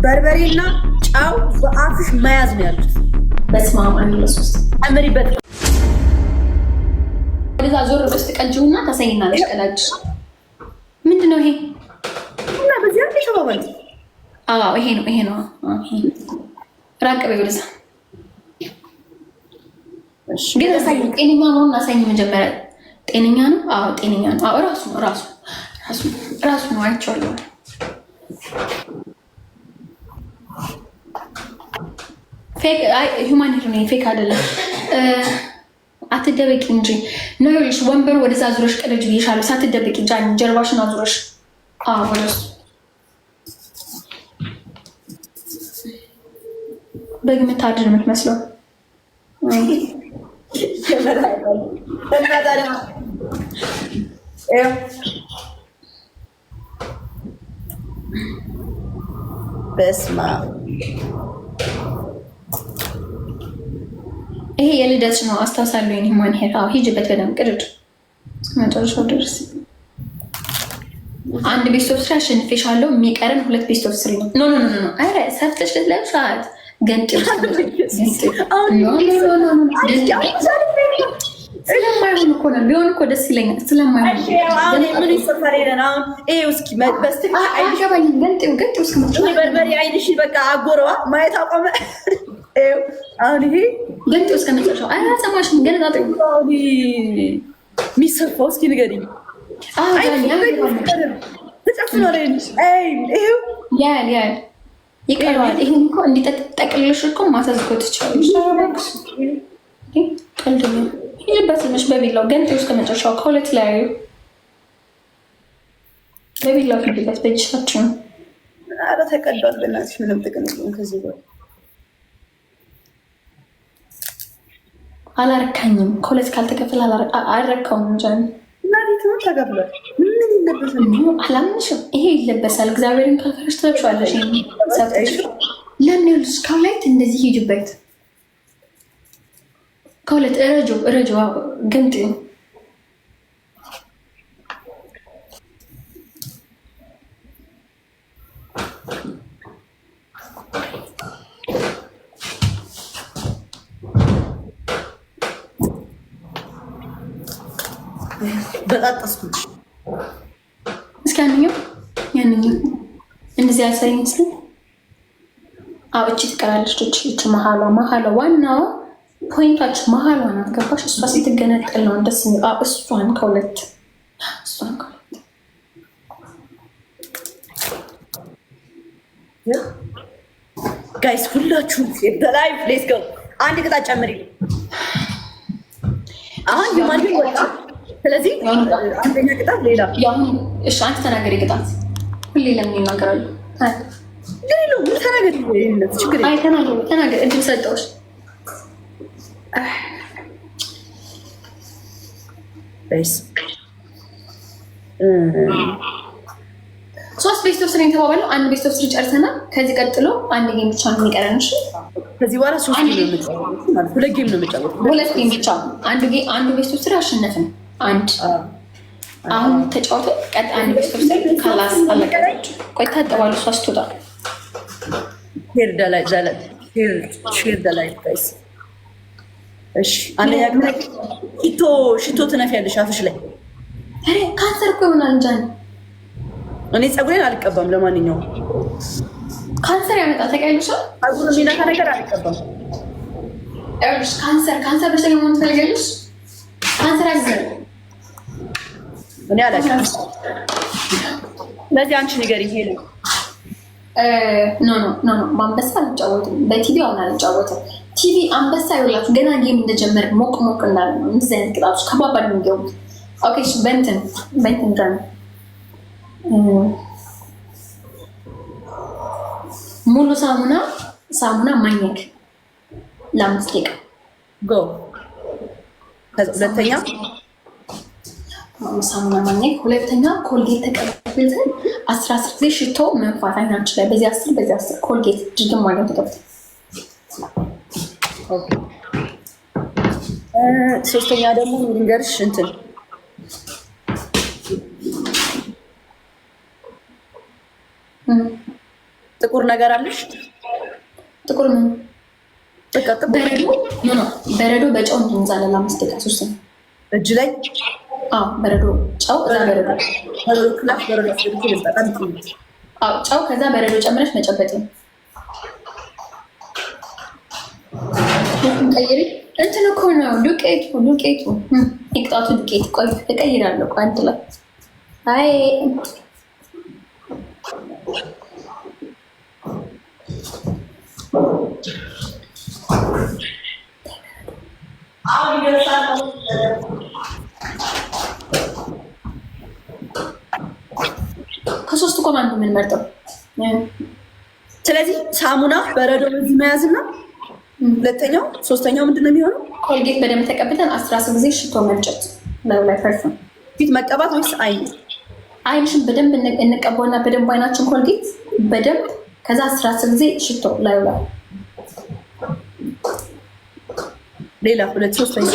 በርበሬና ጫው በአፍሽ መያዝ ነው ያሉት። በስማም አንድ ለሶስት አምሪበት ወደዛ ዞር በስት ቀንጂውና ታሰኝና ለሽቀላጅ ምንድነው ይሄ? እና በዚህ አንተ ተባባል። አዎ ይሄ ነው። ራቅ በይ ወደዛ። እሺ ግን ታሳኝ ጤነኛ ነው እና ታሳኝ መጀመሪያ ጤነኛ ነው። አዎ ጤነኛ ነው። አዎ ራሱ ነው አይቻለሁ። ፌክ ሂውማን ሄር ነው ፌክ አይደለም። አትደበቂ እንጂ ነው ይልሽ። ወንበር ወደዛ ዙረሽ ቀደጅ ይሻሉ። ሳትደበቂ ጃኒ ጀርባሽን አዙረሽ ወደሱ በግምት አድር የምትመስለው በስማ ይሄ የልደትሽ ነው አስታውሳለሁ። የኔ ማን ሄር ሂጅበት በደምብ ቅድድ እስከመጨረሻው ድረስ። አንድ ቤስት ኦፍ ስሪ አሸንፌሻለሁ። የሚቀረን 2 ቤስት ኦፍ ስሪ ነው። ኖ አረ ሰርተሽ ለሻት ገንጥ ስለማይሆን እኮ ነው። ቢሆን እኮ ደስ ይለኛል። ስለማይሆን ምን ይሰፈር ሄደን አሁን ይሄው እስኪ በስትክ አይገባኝ። ገንጤው እስከመጨረሻው በርበሬ አይንሽ በቃ አጎረዋ ማየት አቆመ። አሁን ይሄ ገንጤው እስከመጨረሻው አያሰማሽም። ገነጣጣው የሚሰፋው እስኪ ንገሪኝ። ያል ይቀረዋል። ይሄን እኮ እንዲጠቅልልሽ እኮ ማሳዝ እኮ ትችላለሽ። ቀልድ ነው። ሂጂበት ትንሽ በቢላው ገንጤው እስከመጨረሻው ከሁለት ላይ በቢላው ሂጂበት በእጅሻችን። ኧረ ተቀዷል። በእናትሽ ምንም ጥቅም የለውም ከዚህ በኋላ አላረካኝም። ከሁለት ካልተከፈለ አልረካውም እንጂ እናቴ ነው ተከፍሏል። ምን ይለበሳል? አላምንሽም። ይሄ ይለበሳል። እግዚአብሔርን ካልፈረሽ ትለብሻለሽ። ሰጥሽ ለምን ይልሽ ከሁለት እንደዚህ ሂጂበት። ከሁለት እረጆ ገንጥ በጣጣስኩ እስኪ ያንኛው እንደዚህ ያሳይ ምስል እቺ ትቀራለች። እቺ መሀሏ ዋናዋ ፖይንታች መሀሏ ናት። ገባሽ? እሷ ስትገነጠል ነው ደስ የሚለው። እሷን ከሁለት ጋይስ ሁላችሁ በላይ ሌትስ ጎ። አንድ ቅጣት ጨምሪ። አሁን የማን ወጣ? ስለዚህ አንደኛ ቅጣት ሌላ እሺ አንተ ተናገሪ። ቅጣት ሁሌ ለምን ይናገራሉ? ምን ተናገሪ? ችግር ተናገሪ። እድል ሰጠሁሽ። ሶስት ቤስት ኦፍ ስሪ የተባባለው አንድ ቤስት ኦፍ ስሪ ጨርሰናል። ከዚህ ቀጥሎ አንድ ጌም ብቻ ነው የሚቀረን። እሺ ከዚህ በኋላ 3 ጌም ነው የምንጫወተው ማለት 2 ጌም ነው የምንጫወተው። 2 ጌም ብቻ አንዱ ቤስት ኦፍ ስሪ አሸነፍን። አሁን ተጫወተ ቀጥ አንድ ቤስት ኦፍ ስሪ ካላስ አለቀች። ቆይ ታጠባሉ። እሷ ስትወጣ ሼር ደላይ ጋይስ። እሺ አንደኛ ቅጣት ሽቶ ትነፊያለሽ አፍሽ ላይ። አረ ካንሰር እኮ ይሆናል እንጂ እኔ ፀጉሬን አልቀባም። ለማንኛውም ካንሰር ያመጣ ተቀያይልሽ። ፀጉር የሚነካ ነገር አልቀባም። እርሽ ካንሰር በሽተኛ መሆን ትፈልጊያለሽ? ካንሰር ያዘለ እኔ አላውቅም። ስለዚህ አንቺ ንገሪኝ። ሄሎ ኖ አንበሳ አልጫወትም። በቲቪ አሁን አልጫወትም። ቲቪ አንበሳ ይኸውላችሁ ገና ጌም እንደጀመረ ሞቅ እንዳለ ነው። እንደዚህ አይነት ቅጣቶች ከባባድ ነው የሚገቡት። ኦኬ እሺ በእንትን ጃን ሙሉ ሳሙና ማኘክ ለ5 ደቂቃ ጎ። ሁለተኛ ሳሙና ማኘክ፣ ሁለተኛ ኮልጌት ተቀብተን 10 ጊዜ ሽቶ መንፋት አይናችን ላይ በዚህ 10 ኮልጌት ድግም ማለት ተቀብተን። ሶስተኛ ደግሞ ልንገርሽ እንትን ጥቁር ነገር አለሽ? ጥቁር ምን? በቃ ጥቁር በረዶ በጨው እንዛለን 5 ደቂቃ 3 ነው። እጅ ላይ በረዶ ጨው፣ እዛ በረዶ ክላስ በረዶ ጨው፣ ከዛ በረዶ ጨምረሽ መጨበጥ ነው። ቀይሪ። እንትን እኮ ነው ዱቄቱ ይቅጣቱ ዱቄት። ቆይ እቀይራለሁ እኮ አንድ ላይ አይ ከሶስት እኮ አንዱ ምን መርጠው። ስለዚህ ሳሙና በረዶ በዚህ መያዝና ሁለተኛው ሶስተኛው ምንድን ነው የሚሆነው? ኮልጌት በደንብ ተቀብተን 10 ጊዜ ሽቶ መርጨት ላይ ፐርፉም ፊት መቀባት ወይስ አይን? አይንሽን በደንብ እንቀባውና በደንብ አይናችን ኮልጌት በደንብ ከዛ 10 ጊዜ ሽቶ ላይ ሌላ ሁለት ሶስተኛ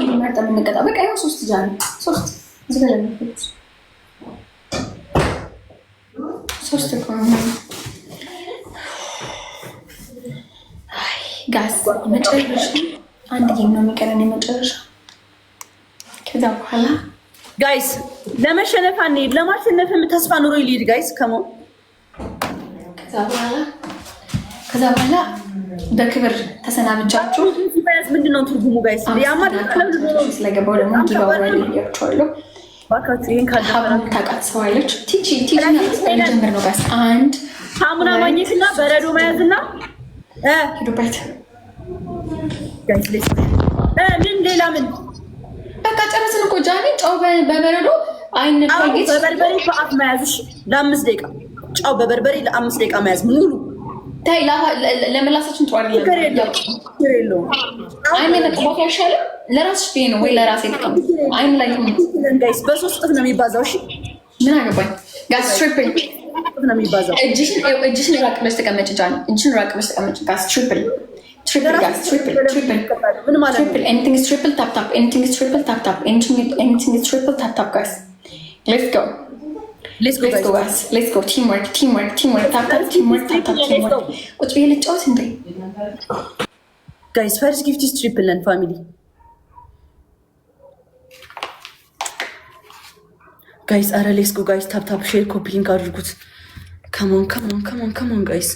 ነው መርጠን እንቀጣ። በቃ ያው 3 ጃን 3 ዝገለ 3 ጋስ መጨረሻ አንድ ጌም ነው የሚቀረን የመጨረሻ። ከዛ በኋላ ጋይስ ለመሸነፍ አንሄድ፣ ለማሸነፍ ተስፋ ኑሮ ይልሂድ ጋይስ ከሞ ከዛ በኋላ በክብር ተሰናብቻችሁ። ምንድነው ትርጉሙ ጋይስ? ያማድ ስለገባው ደግሞ ጊባው ያያችኋለሁ። ባካችሁ ይሄን ካባም ታውቃት ሰው አለች። ቲቺ ጀምር ነው ጋይስ። አንድ ሳሙና ማግኘትና በረዶ መያዝና ሄዱበት ጋይስ። ምን ሌላ ምን? በቃ ጨረስን እኮ ጃኒ። ጨው በበረዶ አይን ኮልጌት በበርበሬ በአፍ መያዝሽ ለ5 ደቂቃ። ጨው በበርበሬ ለ5 ደቂቃ መያዝ ሙሉ ታይ ለምላሳችን ጥሩ አይደለም። አይን ለመቀባት አይሻልም? ለራስሽ ቤ ነው ወይ ለራሴ ጥቅም አይን ላይ ጋይስ በ3 እጥፍ ነው የሚባዛው። እሺ ምን አገባኝ ጋስ ትሪፕል ነው የሚባዛው። እጅሽን ራቅ ብለሽ ተቀመጭ ጃኒ። እጅሽን ራቅ ብለሽ ተቀመጭ ጋስ ትሪፕል ጋስ ትሪፕል ምን ማለት ነው? ኤኒቲንግ ኢዝ ትሪፕል ታፕ ታፕ ኤኒቲንግ ኢዝ ትሪፕል ታፕ ታፕ ኤኒቲንግ ኢዝ ትሪፕል ታፕ ታፕ ጋስ ሌትስ ጎ Let's go guys. Let's go. Teamwork. Tap tap. Teamwork. ቁጭ ብዬ ልጫወት እንዴ? Guys, first gift is triple and family. Guys, አረ let's go guys. Tap share copy link አድርጉት. Come on guys.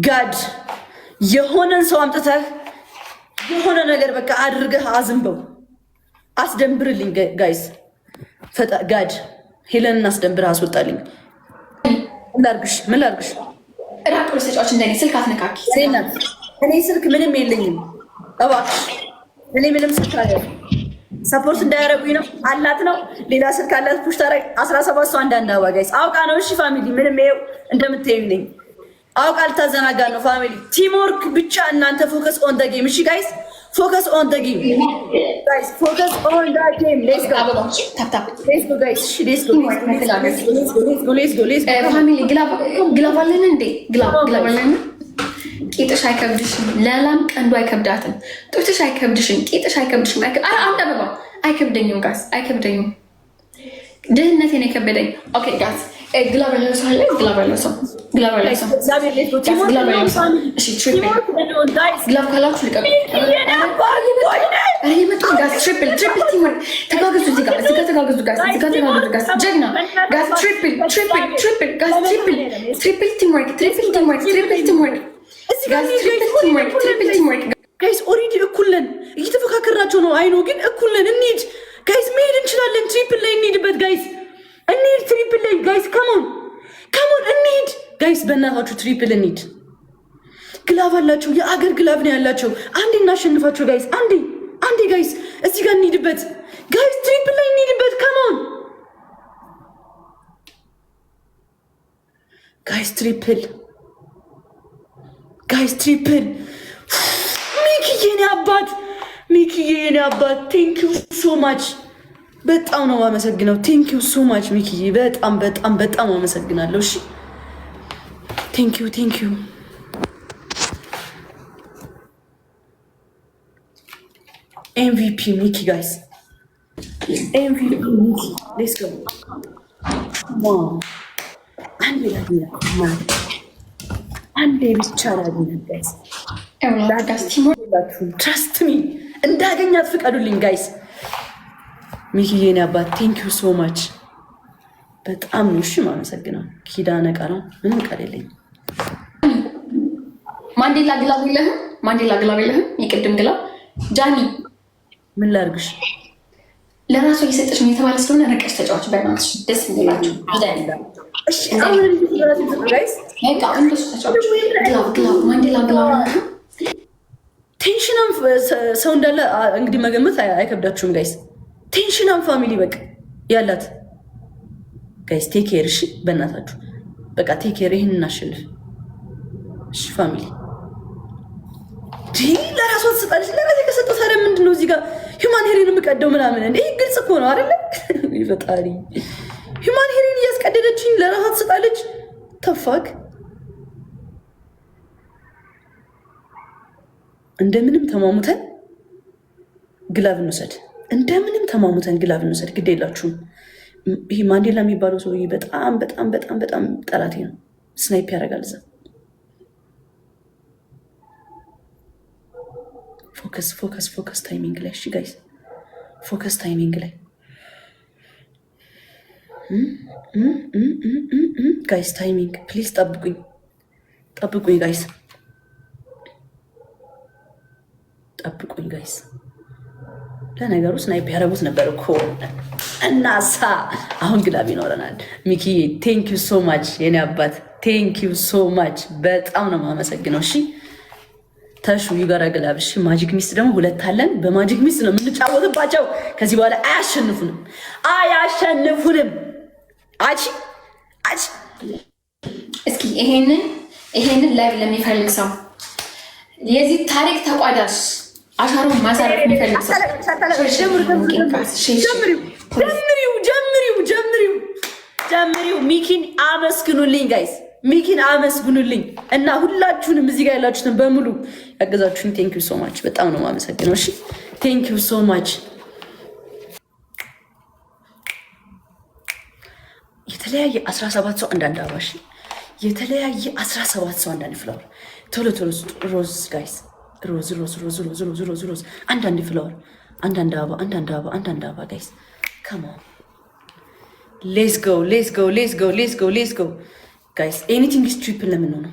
ጋድ የሆነን ሰው አምጥተህ የሆነ ነገር በቃ አድርገህ አዝንበው አስደንብርልኝ ጋይስ። ጋድ ሄለንን አስደንብረህ አስወጣልኝ። ምን ላርግሽ? ራቅ ብለሽ ተጫዋች እንደኔ ስልክ አትነካኪ። እኔ ስልክ ምንም የለኝም እባክሽ። እኔ ምንም ስልክ አለ ሰፖርት እንዳያረጉኝ ነው አላት ነው ሌላ ስልክ አላት ፑሽ ታረግ 17 ሰው አንዳንድ አባ ጋይስ አውቃ ነው። እሺ ፋሚሊ ምንም ይኸው እንደምትይልኝ አውቃ ልታዘናጋ ነው ፋሚሊ። ቲምወርክ ብቻ እናንተ ፎከስ ኦን ደ ጌም። እሺ ጋይስ ፎከስ ኦን ደ ጌም ጋይስ ፎከስ ኦን ደ ጌም። ሌትስ ጎ ሌትስ ጎ ጋይስ። እሺ ሌትስ ጎ ፋሚሊ ግላብ አለን እንዴ? ግላብ አለን። ቂጥሽ አይከብድሽም። ለላም ቀንዱ አይከብዳትም። ጡትሽ አይከብድሽም። ቂጥሽ አይከብድሽም። አንድ አበባ አይከብደኝም ጋይስ አይከብደኝም። ድህነቴን የከበደኝ ኦኬ ጋይስ ግላብ ያለው ሰው አለ። ግላብ ካላችሁ ልቀቁ። ትሪፕል ቲምወርክ ተጋገዙ። እዚህ ጋር ተጋገዙ ጋስ ጀግና ጋስ ትሪፕል ቲምወርክ ጋይስ ኦልሬዲ እኩል ነን። እየተፈካከርናቸው ነው። አይኖ ግን እኩል ነን። እንሂድ ጋይስ መሄድ እንችላለን። ትሪፕል ላይ እንሂድበት ጋይስ እንሂድ ትሪፕል ላይ ጋይስ ከሞን እንሂድ ጋይስ በእናታችሁ ትሪፕል እንሂድ። ግላብ አላቸው። የአገር ግላብ ነው ያላቸው። አንዴ እናሸንፋቸው ጋይስ። አንዴ ጋይስ እዚህ ጋር እንሂድበት ጋይስ። ትሪፕል ላይ እንሂድበት ከሞን ጋይስ። ትሪፕል ሚኪዬ የኔ አባት ቴንክ ዩ ሶ ማች። በጣም ነው አመሰግነው። ቴንክ ዩ ሶ ማች ሚኪዬ፣ በጣም አመሰግናለሁ። እሺ ቴንክ ዩ ኤምቪፒ ሚኪ ጋይስ ኤምቪፒ ሚኪ ሌትስ ጎ አንዴ ላግኘት አንዴ ብቻ ላግኘት ጋይስ ትረስት ሚ እንዳገኛት ፍቀዱልኝ ጋይስ። ሚኪዬ የኔ አባት ቴንክ ዩ ሶ ማች በጣም ነው እሺ ማመሰግነው። ኪዳነ ቀራ ምንም ቃል የለኝም። ማንዴላ ግላብ የለህም? ማንዴላ ግላብ የለህም? የቅድም ግላብ ጃኒ ምን ላድርግሽ? ለራሷ እየሰጠች ነው የተባለ ስለሆነ ረቀሽ ተጫዋች በእናትሽ ደስ የሚላቸው ማንዴላ ግላብ ቴንሽናም ሰው እንዳለ እንግዲህ መገመት አይከብዳችሁም ጋይስ። ቴንሽናም ፋሚሊ በቃ ያላት ጋይስ ቴክ ኬር እሺ፣ በእናታችሁ በቃ ቴክ ኬር። ይህን እናሸንፍ እሺ ፋሚሊ። ለራሷ ትሰጣለች። ለራሴ ከሰጠው ታዲያ ምንድን ነው እዚህ ጋር ሂውማን ሄሪን የምቀደው ምናምን? እንደ ይህ ግልጽ እኮ ነው አይደለ? ፈጣሪ ሂውማን ሄሪን እያስቀደደችኝ ለራሷ ትሰጣለች። ተፋክ እንደምንም ተማሙተን ግላብ እንውሰድ። እንደምንም ተማሙተን ግላብ እንውሰድ። ግድ የላችሁም። ይሄ ማንዴላ የሚባለው ሰውዬ በጣም በጣም በጣም በጣም ጠላቴ ነው። ስናይፕ ያደርጋል እዛ። ፎከስ ፎከስ ፎከስ ታይሚንግ ላይ እሺ ጋይስ፣ ፎከስ ታይሚንግ ላይ ጋይስ፣ ታይሚንግ ፕሊዝ ጠብቁኝ፣ ጠብቁኝ ጋይስ፣ ጠብቁኝ ጋይስ። ለነገሩ ስናይፕ ያደረጉት ነበር እኮ እናሳ። አሁን ግላብ ይኖረናል። ሚኪዬ ቴንክ ዩ ሶ ማች የኔ አባት፣ ቴንክ ዩ ሶ ማች በጣም ነው የማመሰግነው። እሺ ተሹ ይጋራ ግላብ። እሺ ማጂክ ሚስት ደግሞ ሁለት አለን። በማጂክ ሚስት ነው የምንጫወትባቸው። ከዚህ በኋላ አያሸንፉንም፣ አያሸንፉንም። አቺ አቺ እስኪ ይሄንን ላይቭ ለሚፈልግ ሰው የዚህ ታሪክ ተቋዳሽ አሻራውን ማሳረፍ የሚፈልግ ሰው ጀምሪው። ሚኪን አመስግኑልኝ ጋይስ፣ ሚኪን አመስግኑልኝ እና ሁላችሁንም እዚህ ጋር ያላችሁትን በሙሉ ያገዛችሁኝ ቴንክ ዩ ሶ ማች በጣም ነው የማመሰግነው። እሺ ቴንክ ዩ ሶ ማች። የተለያየ 17 ሰው አንዳንድ አበባ፣ እሺ የተለያየ 17 ሰው አንዳንድ ፍላወር። ቶሎ ቶሎ ሮዝ ጋይስ፣ ሮዝ ሮዝ ሮዝ ሮዝ ሮዝ ሮዝ ሮዝ አንዳንድ ፍላወር፣ አንዳንድ አበባ፣ አንዳንድ አበባ፣ አንዳንድ አበባ ጋይስ። ካም ኦን ሌትስ ጎ ሌትስ ጎ ሌትስ ጎ ሌትስ ጎ ሌትስ ጎ ጋይስ። ኤኒቲንግ ኢዝ ትሪፕል ለምን ነው?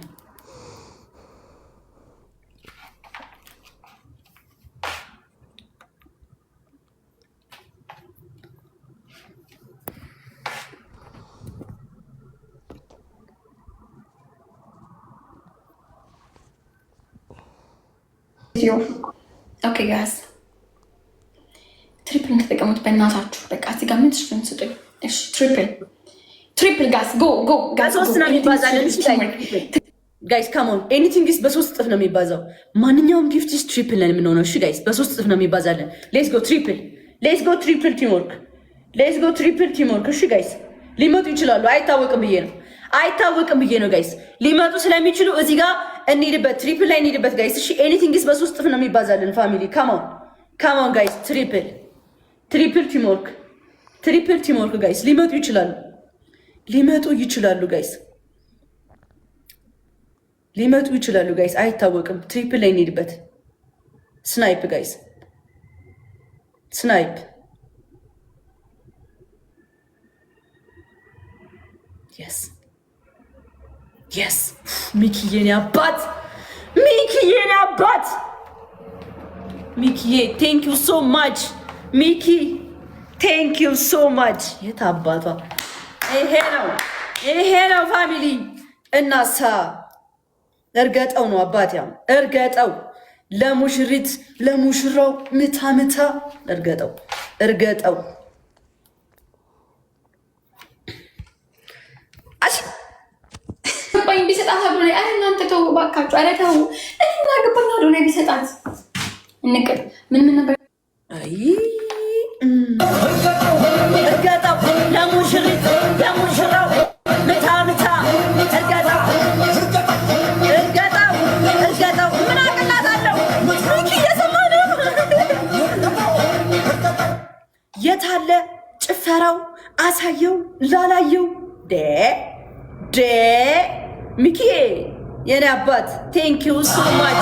ኦኬ ጋይስ ትሪፕል ተጠቀሙት በእናታችሁ። በቃ እዚህ ጋር ምን ትሽፍን ስጡኝ። እሺ ትሪፕል ጋይስ ጎ ጎ ጋይስ። በሶስት ነው የሚባዛው ጋይስ። ካም ኦን ኤኒቲንግ ኢዝ በሶስት እጥፍ ነው የሚባዛው። ማንኛውም ጊፍት ኢዝ ትሪፕል ነው የምንሆነው። እሺ ጋይስ በሶስት እጥፍ ነው የሚባዛለን። ሌትስ ጎ ትሪፕል፣ ሌትስ ጎ ትሪፕል ቲም ወርክ፣ ሌትስ ጎ ትሪፕል ቲም ወርክ። እሺ ጋይስ ሊመጡ ይችላሉ። አይታወቅም ብዬ ነው፣ አይታወቅም ብዬ ነው ጋይስ። ሊመጡ ስለሚችሉ እዚህ ጋር እንሂድበት፣ ትሪፕል ላይ እንሂድበት ጋይስ። እሺ ኤኒቲንግ ኢዝ በሶስት እጥፍ ነው የሚባዛለን ፋሚሊ። ካም ኦን ጋይስ። ትሪፕል ቲም ወርክ፣ ትሪፕል ቲም ወርክ ጋይስ። ሊመጡ ይችላሉ፣ ሊመጡ ይችላሉ ጋይስ፣ ሊመጡ ይችላሉ ጋይስ። አይታወቅም። ትሪፕል ላይ እንሂድበት። ስናይፕ ጋይስ፣ ስናይፕ የስ የስ። ሚኪዬ የኔ አባት፣ ሚኪዬ የኔ አባት፣ ሚኪዬ ቴንክ ዩ ሶ ማች ሚኪ፣ ቴንክ ዩ ሶ ማች። የት አባቷ ይሄ ነው ፋሚሊ። እናሳ እርገጠው ነው አባት፣ ያም እርገጠው። ለሙሽሪት ለሙሽራው ምታ ምታ፣ እርገጠው እርገጠው። ገባኝ ቢሰጣት አዶ ላይ እናንተ ተው እባካችሁ፣ ኧረ ተው። እና ገባኝ አዶ ላይ ቢሰጣት እንቅር ምን ነበር? አይ እርገጠው ለሙሽሪት ለሙሽራው ምታ ምታ፣ እርገጠው እርገጠው እርገጠው። ምን አቅላታለሁ? ሚኪ እየሰማ ነው። አሳየው ላላየው ደ ሚኪ የኔ አባት ቴንክ ዩ ሶ ማች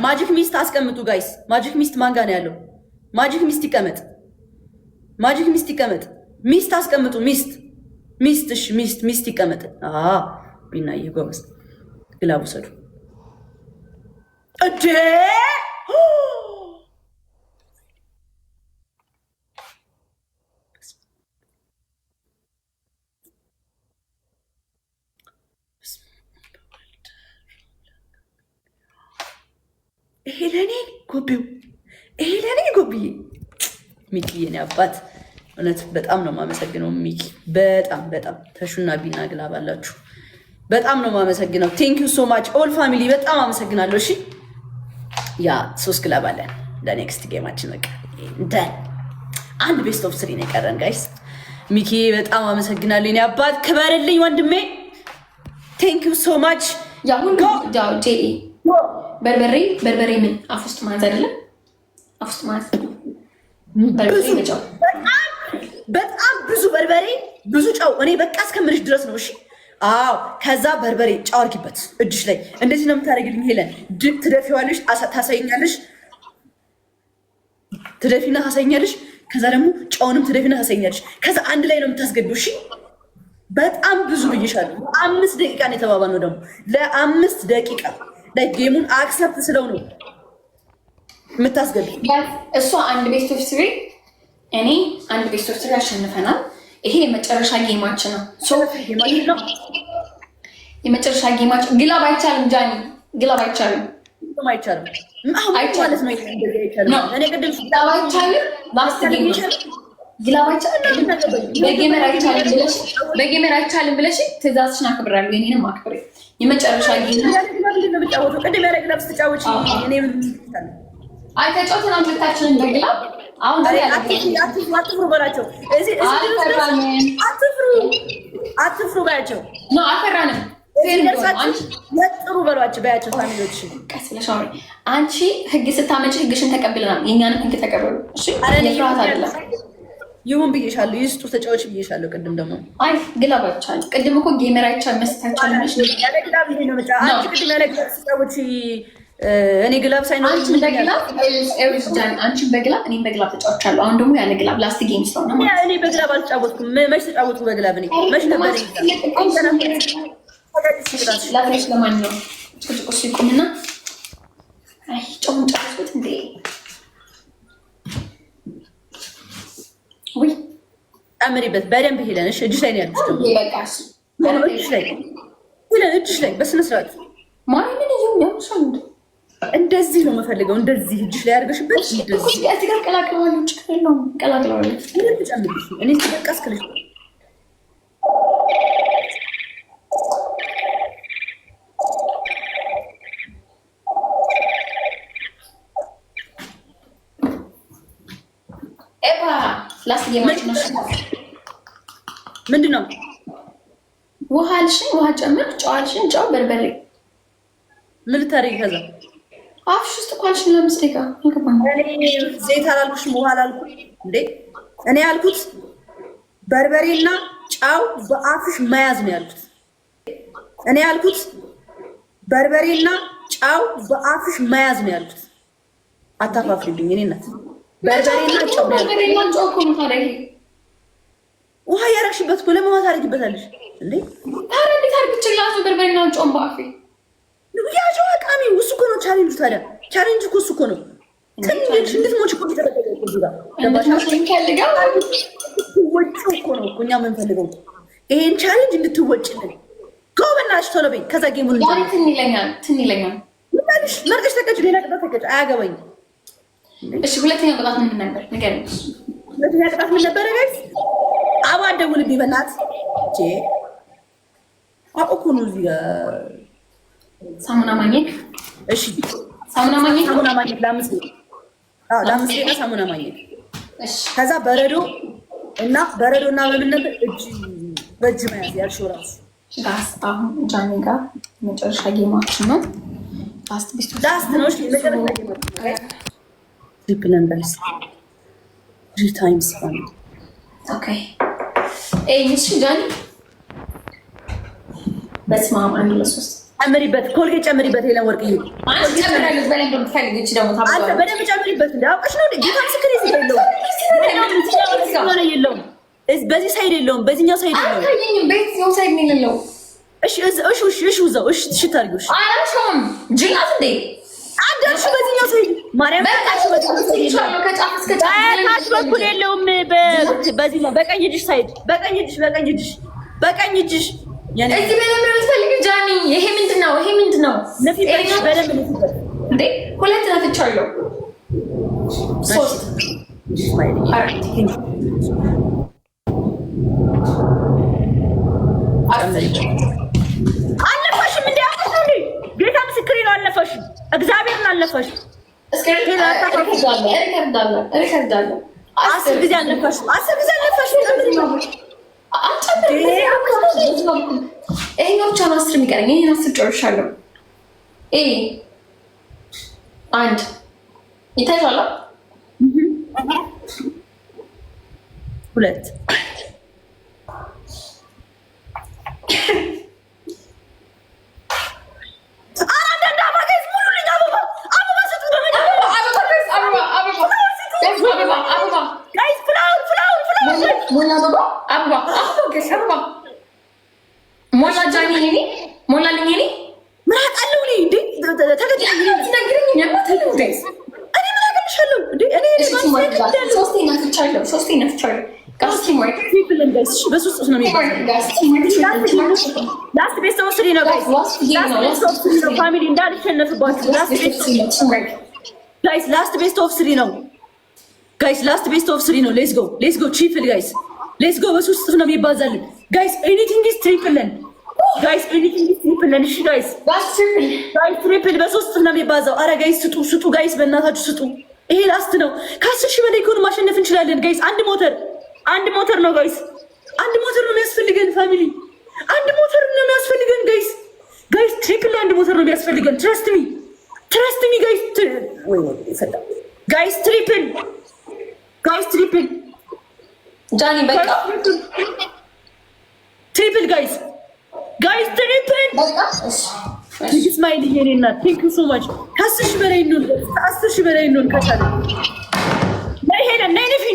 ማጂክ ሚስት አስቀምጡ ጋይስ። ማጂክ ሚስት ማን ጋር ነው ያለው? ማጂክ ሚስት ይቀመጥ። ማጂክ ሚስት ይቀመጥ። ሚስት አስቀምጡ። ሚስት እሺ፣ ሚስት ይቀመጥ። ቢናዬ ጎበዝ። ግላቡ ሰዱ እዴ ይሄ ለኔ ጎብዬ ሚኪ የኔ አባት እውነት በጣም ነው የማመሰግነው። ሚኪ በጣም ተሹና ቢና ግላብ አላችሁ። በጣም ነው የማመሰግነው። ቴንክ ዩ ሶ ማች ኦል ፋሚሊ በጣም አመሰግናለሁ። እሺ ያ 3 ግላብ አለን ለኔክስት ጌማችን። በቃ እንደ አንድ ቤስት ኦፍ 3 ነው የቀረን ጋይስ። ሚኪ በጣም አመሰግናለሁ የኔ አባት፣ ክበርልኝ ወንድሜ። ቴንክ ዩ ሶ ማች ያ ሁሉ ጄኤ በርበሬ ምን አፍ ውስጥ ማዝ አይደለም፣ አፍ ውስጥ ማዝ በጣም ብዙ በርበሬ ብዙ ጨው። እኔ በቃ እስከምልሽ ድረስ ነው። እሺ አዎ። ከዛ በርበሬ ጨው አድርጊበት እጅሽ ላይ። እንደዚህ ነው የምታደርግልኝ ሄለን። ትደፊዋለሽ፣ ታሳይኛለሽ፣ ትደፊና ታሳይኛለሽ። ከዛ ደግሞ ጨውንም ትደፊና ታሳይኛለሽ። ከዛ አንድ ላይ ነው የምታስገቢው። እሺ በጣም ብዙ ብዬሻለሁ። 5 ደቂቃ ነው የተባባልነው ደግሞ ለ5 ደቂቃ ላይ ጌሙን አክሰፕት ስለው ነው የምታስገቢ። እሷ አንድ ቤስት ኦፍ 3 እኔ አንድ ቤስት ኦፍ 3 አሸንፈናል። ይሄ የመጨረሻ ጌማችን ነው። የመጨረሻ ጌማችን ግላብ አይቻልም። ጃኒ ግላብ አይቻልም። አይቻልም ማለት ነው። እኔ ቅድም ግላብ አይቻልም። ላስት ጌም ግላብ አይቻልም። በጌመር አይቻልም ብለሽ ትእዛዝሽን አክብራለሁ። የኔንም አክብሬ የመጨረሻ ጌም ቅድም ያለ ግላብ ስትጫወች አይተጫወትን አምልታችንን በግላብ አሁን አትፍሩ በላቸው። አትፍሩ በያቸው። አልፈራንም። ጥሩ በሏቸው በያቸው። ፋሚሊዎች ቀስ ብለሽ አውሪ። አንቺ ህግ ስታመጪ ህግሽን ተቀብለናል። የእኛንም ህግ ተቀበሉ። ፍርሃት አይደለም። ይሁን ብዬሻለሁ። ይስጡ ተጫዎች ብዬሻለሁ። ቅድም ደግሞ አይ ግላብ አይቻልም። ቅድም እኮ ጌመር አይቻልም መስታቻል ነሽ ያለ ግላብ ይሄ ነው። አንቺ ቅድም ያለ ግላብ ስታወጪ እኔ ግላብ ሳይኖር አንቺን በግላብ እኔም በግላብ ተጫውቻለሁ። አሁን ደግሞ ያለ ግላብ ላስት ጌም ስለሆነ እኔ በግላብ አልተጫወትኩም። መች ተጫወትኩ በግላብ? እኔ መች ነበር ላሽ ለማን ነው ጭቅጭቁ ይቁምና ጨውን ጨርሱት እንዴ ወይ አምሪበት በደንብ ሄለን። እሺ እጅሽ ላይ ነው ያልኩሽ። ደግሞ እጅሽ ላይ በስነ ስርዓት ማርያምን ይሁን ያውሻል። እንደዚህ ነው የምፈልገው። እንደዚህ እጅሽ ላይ አድርገሽበት እንደዚህ እዚህ ጋር ቀላቅለዋለሁ። ችግር የለውም ቀላቅለዋለሁ። ምን ትጨምርሽ? እኔ ተቀስክልሽ ላስት ጌማችን ነው። ምንድን ነው? ውሃ አልሽኝ፣ ውሃ ጨምር። ጨው አልሽኝ፣ ጨው በርበሬ። ምን ልታደርጊ? ከዛ አፍሽ ውስጥ እኮ አልሽኝ ለ5 ደቂቃ እኔ ዘይት አላልኩሽም፣ ውሃ አላልኩም እንዴ? እኔ ያልኩት በርበሬና ጨው በአፍሽ መያዝ ነው ያልኩት። እኔ ያልኩት በርበሬና ጨው በአፍሽ መያዝ ነው ያልኩት። አታፋፍሪብኝ። እኔ እናት በርበሬና ጨው እኮ ነው ታዲያ። ውሃ ያረግሽበት እኮ ለምን ውሃ ታደርጊበታለሽ እንዴ? ታዲያ እንዴት አድርግቼ ላሱ በርበሬና ጨው በአፌ ያለው አቃሚ እሱ እኮ ነው ቻሌንጁ። ታዲያ ቻሌንጅ እኮ እሱ እኮ ነው። ትንሽ እንድትሞች እኮ የተደረገ እዚህ ጋር እንድትወጪው እኮ ነው እኛ የምንፈልገው። ይሄን ቻሌንጅ እንድትወጪልን ጎበናሽ። ቶሎ በይ። ከዛ ጌሙን ትን ይለኛል መርቀሽ ተቀጭ፣ ሌላ ቅጣት ተቀጭ። አያገባኝም። እሺ ሁለተኛው ቅጣት ምን ነበር? ንገሪኝ። ሁለተኛ ቅጣት ምን ነበረ? ጋይስ አባ ደውልብኝ በእናትህ እኮ ነው እዚህ ጋር ሳሙና ማግኘት። እሺ ሳሙና ማግኘት ለአምስት ደቂቃ ሳሙና ማግኘት። እሺ ከዛ በረዶ እና በምን ነበር በእጅ መያዝ ያልሽው ራሱ ጋስ። አሁን ጃኒ ጋር መጨረሻ ጌማችን ነው። ላስት ነው። እሺ መጨረሻ ጌማችን ትሪፕል አንደርስ 3 times fun። ኦኬ እሺ ጃኒ በስመ አብ 1 2 3 ጨምሪበት፣ ኮልጌት ጨምሪበት። ሄለን ወርቅዬ አንቺ ጨምራለሽ። በደንብ የምትፈልጊ ደግሞ ታውቃለሽ። አንተ በደንብ ጨምሪበት። አውቀሽ ነው ጌታ ምስክር የለውም። በዚህ ሳይድ የለውም፣ በዚህኛው ሳይድ የለውም። አታየኝም። በየትኛው ሳይድ ነው የሌለው? እሺ እዛው እሺ ታርጊው። አላልሽውም ጅላት እንዴ አዳርሽ በዚህኛው ሳይድ ማርያም በቃሽ። ከጫፍ እስከ ጫፍ ታች በኩል የለውም። በዚህኛው በቀኝ እጅሽ ሳይድ በቀኝ እጅሽ እዚህ በደንብ ነው የምትፈልጊው ጃኒ። ይሄ ምንድን ነው? ነፊበሽ በደንብ ነፊበት እንዴ። ሁለት ነፍቻለሁ። 3 አለፈሽም እንዴ? አለፈሽ እንዴ? ጌታ ምስክሬ ነው። አለፈሽም፣ እግዚአብሔርን አለፈሽም። እከብዳለሁ። 10 ጊዜ አለፈሽም። ይሄኛው ብቻ ነው 10 የሚቀረኝ። ይሄን 10 ጨርሻለሁ። አንድ ይታያል። 2 ሞላ ጃኒ እኔ ሞላልኝ። እኔ ምን አውቃለሁ? እኔ እንዴ ሶስቴ ነፍቻለሁ። ላስት ቤስት ኦፍ 3 ነው ፋሚሊ፣ እንዳልሸነፍባችሁ። ላስት ቤስት ኦፍ 3 ነው ጋይስ፣ ላስት ቤስት ኦፍ 3 ነው። ሌትስ ጎ ትሪፕል ጋይስ፣ ሌትስ ጎ። በሶስት እጥፍ ነው የሚባዛልን ጋይስ። ኤኒቲንግ ኢዝ ትሪፕል ጋይስ፣ ኤኒቲንግ ኢዝ ትሪፕል። እሺ ጋይስ፣ ትሪፕል በሶስት እጥፍ ነው የሚባዛው። አረ ጋይስ ስጡ ጋይስ፣ በእናታችሁ ስጡ። ይሄ ላስት ነው። ከ10 ሺህ በላይ ከሆነ ማሸነፍ እንችላለን ጋይስ። አንድ ሞተር ነው ጋይስ፣ አንድ ሞተር ነው የሚያስፈልገን ፋሚሊ፣ አንድ ሞተር ነው የሚያስፈልገን ጋይስ። ትሪፕል አንድ ሞተር ነው የሚያስፈልገን። ትረስት ሚ ጋይስ፣ ትሪፕል ጃኒ በቃ ትሪፕል ጋይስ፣ ትሪፕል ስማይል የኔና ቴንክ ዩ ሶ ማች። ከ10 ሺህ በላይ እንሆን ከቻለ ነይ ሄለን፣ ነይ ነፊ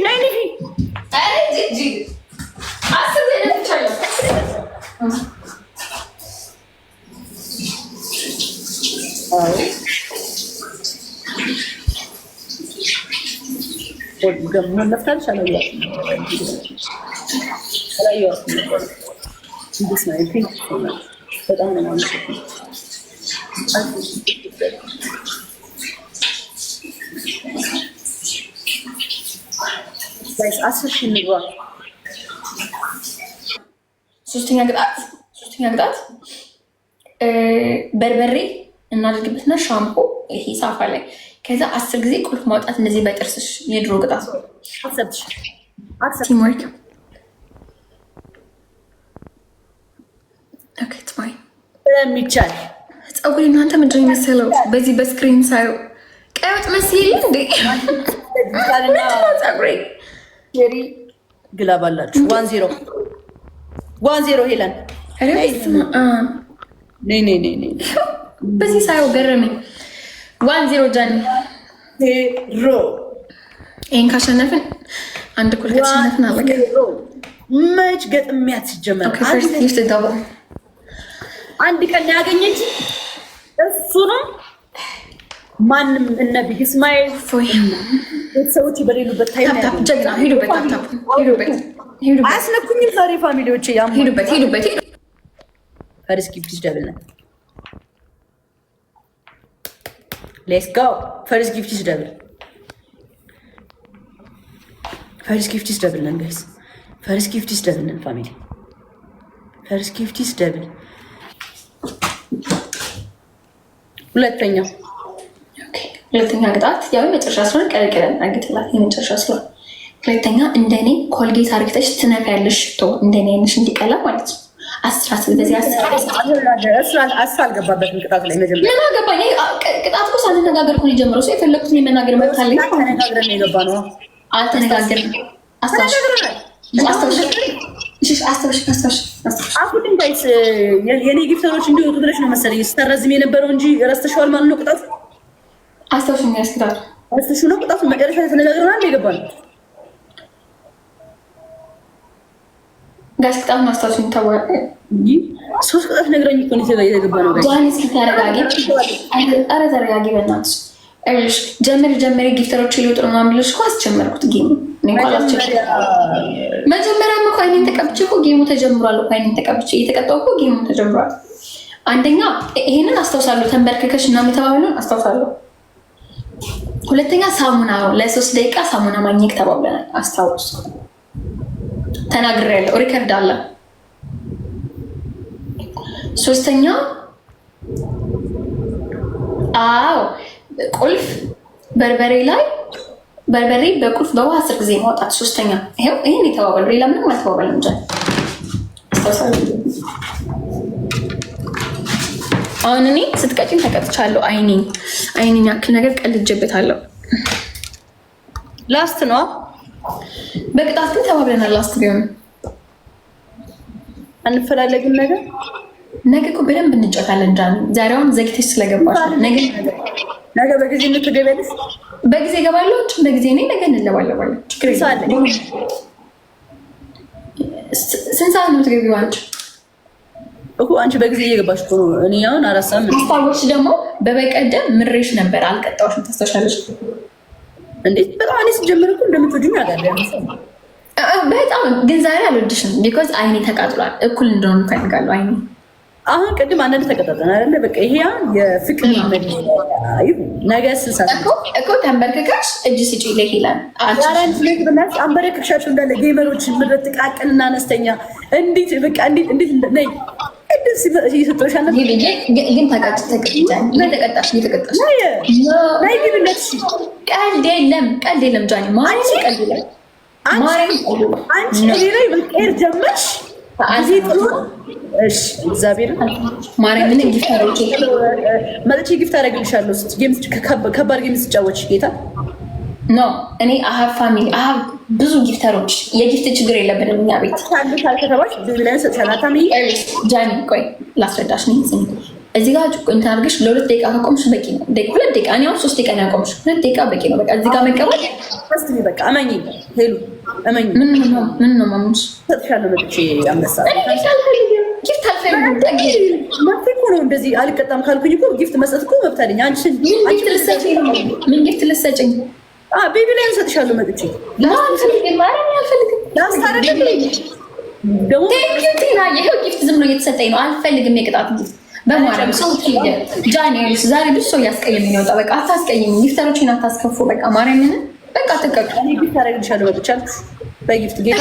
በጣም ነው ጋይስ 10 ሺህ እንግባ። ሶስተኛ ቅጣት በርበሬ እናድርግበትና ሻምፖ ይሄ ሳፋ ላይ፣ ከዛ 10 ጊዜ ቁልፍ ማውጣት እንደዚህ በጥርስሽ። የድሮ ቅጣት ቲምወርክ። ኦኬ ትማይ ስለሚቻል ፀጉሬ እናንተ ምንድን ነው የመሰለው? በዚህ በስክሪን ሳየው ቀይ ወጥ መስዬ እንዴ? ፀጉሬ ሪ ግላብ አላችሁ። 1-0 ሄለን፣ ነይ በዚህ ሳየው ገረመኝ። 1-0 ጃኒ። ይሄን ካሸነፍን አንድ እኩል ካሸነፍን አለቀ። መች ገጥሚያት ሲጀመር አንድ ቀን ያገኘች እሱንም ማንም እነ ቢግ ስማይል ቤተሰቦች በሌሉበት ታይም ጀግና ሄዱበት። አያስነኩኝም ዛሬ ፋሚሊዎች ሄዱበት። ፈርስት ጊፍት ደብል ነው። ሌትስ ጎ። ፈርስት ጊፍት ደብል ነን ጋይስ። ፈርስት ጊፍት ደብል ነን ፋሚሊ። ፈርስት ጊፍት ደብል ሁለተኛ ቅጣት ያው የመጨረሻ ስለሆነ ቀለቀለን አግትላት የመጨረሻ ስለሆነ ሁለተኛ እንደኔ ኮልጌት አርግተሽ ትነፊያለሽ ሽቶ እንደኔ አይነሽ እንዲቀላ ማለት ነው። 10 በዚህ 10 አልገባበትም ቅጣቱ ላይ መጀመሪያ ምን አገባኝ። ቅጣት እኮ ሳንነጋገር እኮ ነው የጀመረው። ሰው የፈለኩትን የመናገር መብት አለኝ። ተነጋግረን የገባ ነው። አልተነጋገርንም። አሁን ጋይስ የኔ ጊፍተሮች እንዲወጡ ብለሽ ነው መሰለኝ ስተረዝም የነበረው እንጂ ረስተሽዋል ማለት ነው። ቅጣቱ አስታውሽኝ። ያስቅጣቱ ረስተሽ ነው ቅጣቱ መጨረሻ ላይ ተነጋግረናል የገባ ነው። ጋሽ ቅጣት ማስታወስ ይታወቃል። 3 ቅጣት ነግረኝ እኮ ነው የተገባ ነው። ጃኒ እስኪ ተረጋጊ። ኧረ ተረጋጊ በእናትሽ። እሺ ጀምሪ ጊፍተሮች ሊወጡ ነው ምናምን ብለሽ እኮ አስጀመርኩት ጌሙ። መጀመሪያም እኮ አይኔን ተቀብቼ እኮ ጌሙ ተጀምሯል እኮ አይኔን ተቀብቼ እየተቀጣሁ እኮ ጌሙ ተጀምሯል። አንደኛ ይሄንን አስታውሳለሁ፣ ተንበርክከሽ ምናምን የተባብለን አስታውሳለሁ። ሁለተኛ ሳሙና ለ3 ደቂቃ ሳሙና ማግኘት ተባብለናል፣ አስታውስ። ተናግሬያለሁ፣ ሪከርድ አለ። ሶስተኛ ቁልፍ በርበሬ ላይ በርበሬ በቁልፍ በውሃ 10 ጊዜ ማውጣት። ሶስተኛ ይሄን የተባባሉ ሌላ ምንም አልተባባልንም እንጂ አሁን እኔ ስትቀጭኝ ተቀጥቻለሁ። አይኔን ያክል ነገር ቀልጄበታለሁ። ላስት ነው በቅጣት ግን ተባብለናል። ላስት ቢሆን አንፈላለግም። ነገ እኮ በደንብ እንጫወታለን። ጃኒ ዛሬውን ዘግተሽ ስለገባሽ ነገ በጊዜ እንትገበልሽ በጊዜ እገባለሁ። በጊዜ ነኝ። ነገ እንለባለባለን። ችግር የለም። ስንት ሰዓት ነው የምትገቢው አንቺ? አንቺ በጊዜ እየገባሽ እኮ ነው። እኔ አሁን 4 ሰዓት ነው። አስታወስሽ ደግሞ በበቀደም ምሬሽ ነበር አልቀጣሁሽም። ታስታውሻለሽ? እንዴት በጣም እኔ ስጀምር እኮ እንደምትወጂኝ አውቃለሁ። በጣም ግን ዛሬ አልወድሽም። ቢኮዝ አይኔ ተቃጥሏል። እኩል እንደሆነ እፈልጋለሁ። አይኔ አሁን ቅድም አንዳንድ ተቀጣጠን አይደለ? በቃ ይሄ የፍቅር ነገ ስልሳት እኮ ተንበርክከሽ እጅ ስጪ ለሄላን አንበረክክሻቸው እንዳለ ጌመሮችን ምድረ ጥቃቅንና አነስተኛ እንዴት በቃ እንዴት ነይ እየሰጠሻለ ግን ተቀጣሽ ናይ ግብነት ቀልድ የለም ጃኒ ማርያም ቀልድ የለም። አንቺ እኔ ላይ በቀር ጀመርሽ ጊዜ ጥሩ እግዚአብሔር ማርያምን ጊፍታሮች መጥቼ ጊፍት አደርግልሻለሁ። ከባድ ጌም ስጫወች ጌታ ኖ እኔ አሀብ ፋሚሊ አሀብ ብዙ ጊፍተሮች የጊፍት ችግር የለብንም እኛ ቤት ካልከተባች ብለን ሰጥሻላታሚ ጃኒ ቆይ ላስረዳሽ ነኝ። እዚህ ጋር እንትን አድርገሽ ለ2 ደቂቃ ከቆምሽ በቂ ነው። 2 ደቂቃ እኔ አሁን 3 ደቂቃ ነው ያቆምሽ። 2 ደቂቃ በቂ ነው። በቃ እዚህ ጋር መቀበል በቃ እመኚ ሄሉ እመኚ። ምን ነው ማሙሽ ሰጥሻለሁ መጥቼ አንበሳ ጊፍት አልፈልግም። መብቴ እኮ ነው። እንደዚህ አልቀጣም ካልኩኝ እኮ ጊፍት መስጠት እኮ መብት አለኝ። ምን ጊፍት ልትሰጪኝ? ቤቢ ላይ ሰጥሻለሁ መጥቼ ይኸው ጊፍት ዝም ብሎ እየተሰጠኝ ነው። አልፈልግም የቅጣት ጊፍት በማርያም ሰው ጃኒ ዛሬ ብዙ ሰው እያስቀየመኝ ነው። በቃ አታስቀይም፣ ጊፍተሮችን አታስከፉ። በቃ ማርያምን በቃ ተቀጡ። ጊፍት አደርግልሻለሁ መጥቼ በጊፍት ጌታ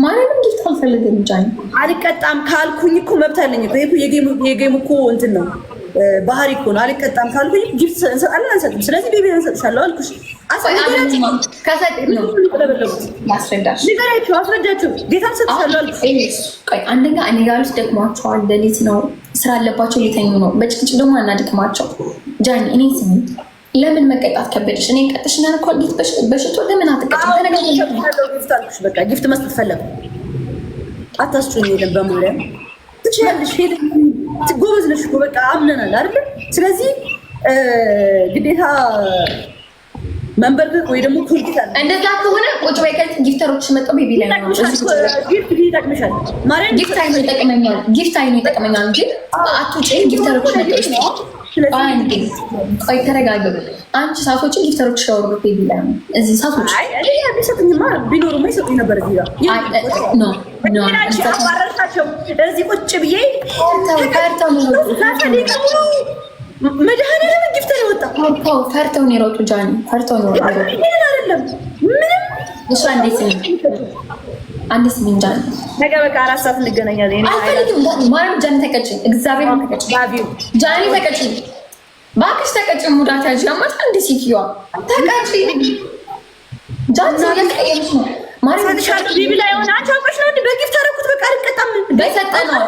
ማርያምን ጊፍት አልፈልግም። ጃኒ አልቀጣም ካልኩኝ እኮ መብት አለኝ እኮ የጌሙ እኮ እንትን ነው ባህሪ እኮ ነው። አልቀጣም ካልኩኝ ጊፍት እንሰጣለን አንሰጥም። ስለዚህ ቤቢ እንሰጥሻለሁ አልኩሽ። አስረጃችሁ ጌታ እንሰጥሻለሁ አልኩሽ። አንደኛ እኔ ጋር ውስጥ ደክሟቸዋል። ሌሊት ነው ስራ አለባቸው፣ ሊተኙ ነው። በጭቅጭቅ ደግሞ አናድክማቸው። ጃኒ እኔ ስሚ ለምን መቀጣት ከበደሽ? እኔ ቀጥሽና እኮ ጊፍት በሽቶ ለምን አትቀጭም? በቃ ጊፍት መስጠት ፈለግ አታስጩኝ። የለም በማርያም ትችያለሽ። ጎበዝ ነሽ እኮ በቃ አምነናል አይደል? ስለዚህ ግዴታ መንበርከክ ወይ ደግሞ ኩርት አለ። እንደዛ ከሆነ ቁጭ በይ። ጊፍተሮች መጣው ቤቢ ላይ ነው ጊፍት ይጠቅምሻል። ማርያም ጊፍት አይኑ ይጠቅመኛል ግን አትውጪ። ጊፍተሮች መጣው አንዴ ቆይ ተረጋግጡ። አንቺ ሳቶች ጊፍተሮች ሻወሩ ቤቢ ላይ ነው እዚህ ሳቶች ቢሰጡኝማ ቢኖሩማ ይሰጡኝ ነበር። እዚህ ጋር አባረርሻቸው። እዚህ ቁጭ ብዬ መድኃኒዓለም ጊፍተር የወጣ ፈርተው ነው የሮጡ ጃኒ ፈርተው ነው አይደለም ምንም እሱ አንዴ ስሚኝ ጃኒ ነገ በቃ 4 ሰዓት እንገናኛለን። አልፈልግም ማርያም ጃኒ ተቀጭኝ። እግዚአብሔር ተቀጭኝ። ጃኒ ተቀጭኝ። ባክሽ ተቀጭ ሙዳት ያጅ ያማታ እንደ ሴትዮዋ ተቀጭ ጃንት ያቀየሽ ነው ማርያም ቢቢ ላይ ሆነ አንቺ አውቀሽ ነው እንዴ በጊፍት አደረኩት። በቃ አልቀጣም በሰጠነው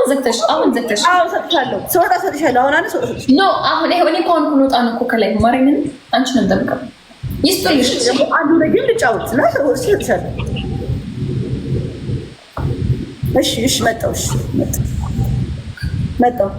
ዘግተሽ አሁን ዘግተሽ ሰጥቻለሁ። ሰውዳ ሰጥቻለሁ። አሁን አንተ ሰጥሽ ኖ አሁን ይሄ እኔ ኮን ሁሉ ጣን እኮ ከላይ ማርያምን አንቺ ነው የምጠብቀው። ይስጥልሽ አንዱ ለግል ልጫወት እና ሰጥቻለሁ። እሺ መጣሁ።